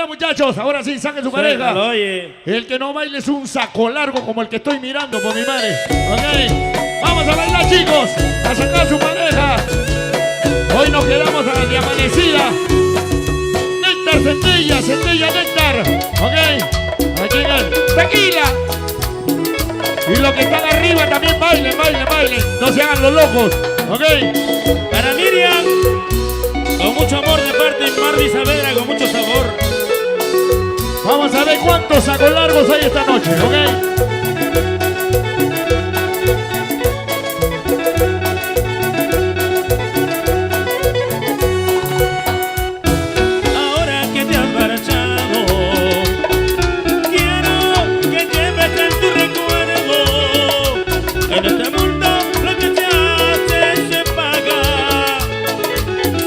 va, muchachos. Ahora sí, saquen su pareja. Suéltalo, oye. El que no baile es un saco largo como el que estoy mirando por mi madre. Ok. Vamos a bailar, chicos. A sacar su pareja. Hoy nos quedamos a la de amanecida. Néctar, centella, centella, néctar. Ok. Aquí llegan. Tequila. Y los que están arriba también bailen, bailen, bailen. No se hagan los locos. Ok. Para Miriam, con mucho amor de parte de Marvin Saavedra, con mucho sabor. Vamos a ver cuántos sacos largos hay esta noche, ¿ok? Ahora que te has marchado, quiero que lleves en tu recuerdo. En este mundo lo que te hace se paga.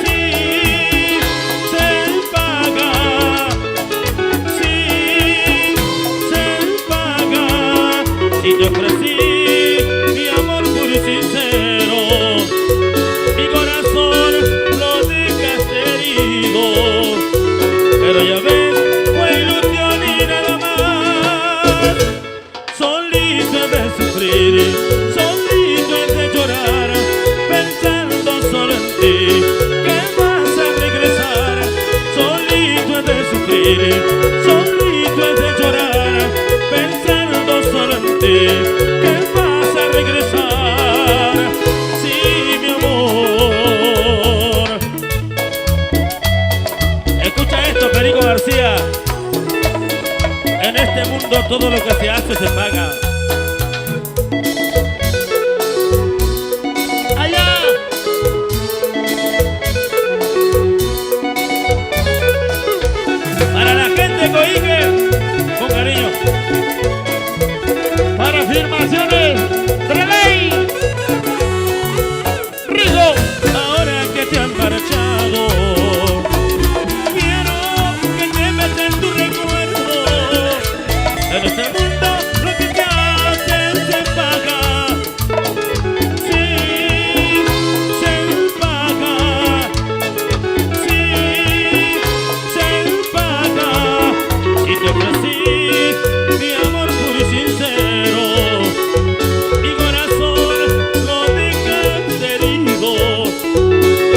Sí, se paga. Sí, se paga. Y te ofrecí mi amor puro y sincero. Mi corazón lo dejaste herido. Pero ya ves, fue ilusión y nada más. Solito he de sufrir, solito he de llorar, pensando solo en ti, que vas a regresar. Solito he de sufrir, solito he de llorar, pensando solo en ti, que vas a regresar. Sí, mi amor. Escucha esto, Perico García. En este mundo todo lo que se hace se paga. ¡Allá! Para la gente de Coique, con cariño. Para afirmaciones, Relay. Rigo. Ahora que te han marchado, quiero que lleves en tu recuerdo. En este mundo lo que te hace se paga. Sí, se paga. Sí, se paga. Y te ofrecí mi amor puro y sincero. Mi corazón lo dejaste herido.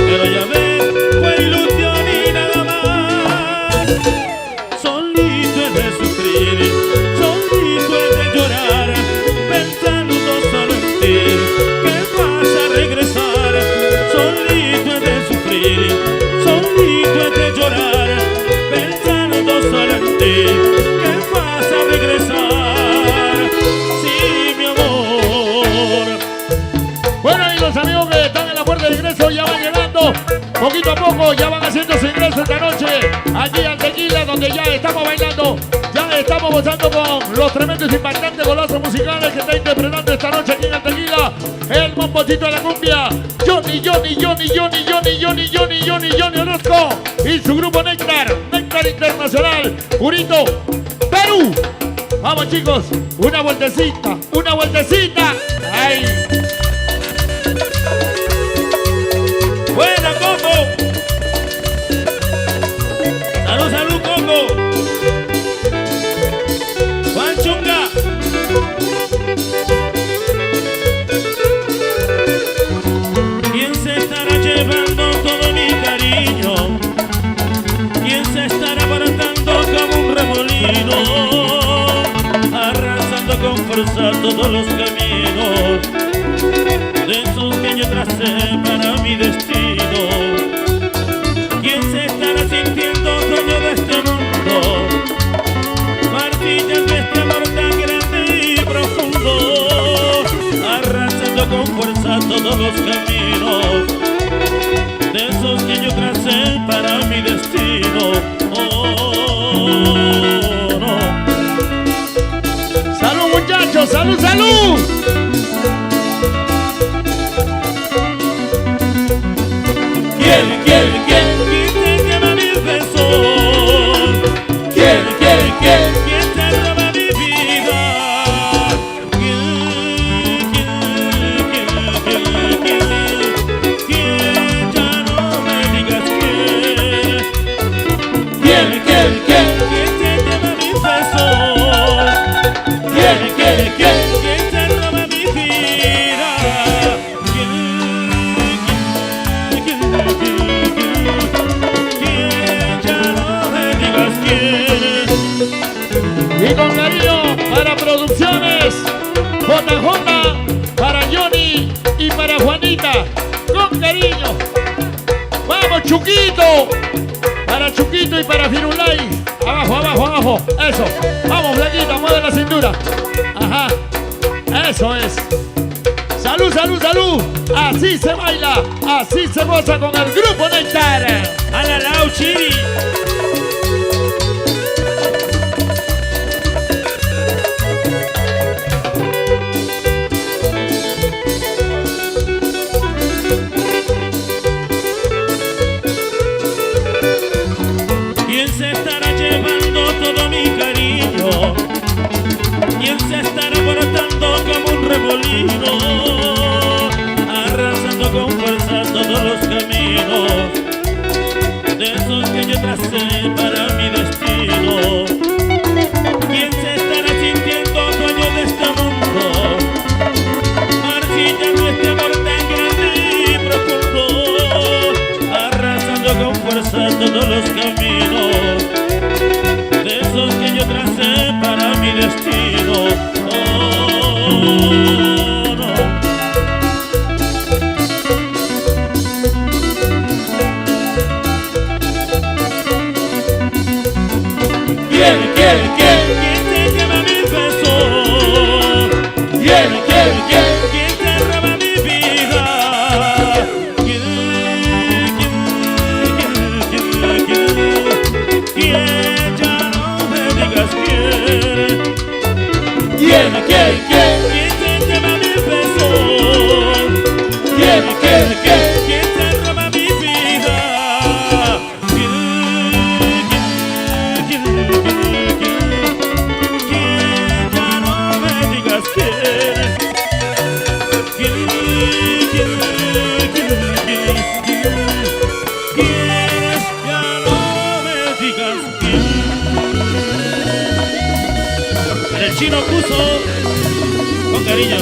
Pero ya ves, fue ilusión y nada más. Solito he de sufrir, solito he de llorar, pensando solo en ti, que vas a regresar. Solito he de sufrir, solito he de llorar, pensando solo en ti, que vas a regresar. Sí, mi amor. Bueno, y los amigos que están en la puerta de ingreso ya van llegando. Poquito a poco ya van haciendo su ingreso esta noche. Aquí al Tequila, donde ya estamos bailando. Ya estamos gozando con los tremendos impactantes golazos musicales que está interpretando esta noche aquí en el Tequila. El bombocito de la cumbia. Johnny Orozco. Y su grupo Néctar. Néctar Internacional. Purito. Perú. Vamos, chicos. Una vueltecita. Una vueltecita. ¡Ay! ¡Buena, Coco! ¡Salud, salud, Coco! ¡Juan Chunga! ¿Quién se estará llevando todo mi cariño? ¿Quién se estará abaratando como un remolino? Arrasando con fuerza todos los caminos de esos que yo tracé para mi destino. ¿Quién se estará sintiendo dueño de este mundo? Martillas de este amor tan grande y profundo, arrasando con fuerza todos los caminos de esos que yo tracé para mi destino. Oh, no. ¡Salud, muchachos! ¡Salud, salud! ¿Quién te lleva mis besos? ¿Quién te roba mi vida? ¿Quién? Ya no me digas quién. digas quién. Y con cariño para Producciones JJ, para Johnny y para Juanita. Con cariño. Vamos, Chuquito. Para Chuquito y para Firulay. Abajo, abajo, abajo. Eso. Vamos, Blanquita, mueve la cintura. Ajá. Eso es. Salud, salud, salud. Así se baila. Así se goza con el grupo Néctar. A la Lauchi. ¿Quién se estará llevando todo mi cariño? ¿Quién se estará brotando como un remolino? Arrasando con fuerza todos los caminos de esos que yo tracé para mi destino. ¿Quién se estará sintiendo dueño de este mundo? Marchillando este amor tan grande y profundo, arrasando con fuerza todos los caminos de esos que yo tracé para mi destino. Oh, no. ¿Quién te lleva mi beso? ¿Quién te roba mi vida? ¿Quién? Ya no me digas quién. ¿Quién te lleva mi beso? ¿Quién te roba mi vida? Ya no me digas quién. Ya no me digas quién. El Chino puso con cariño.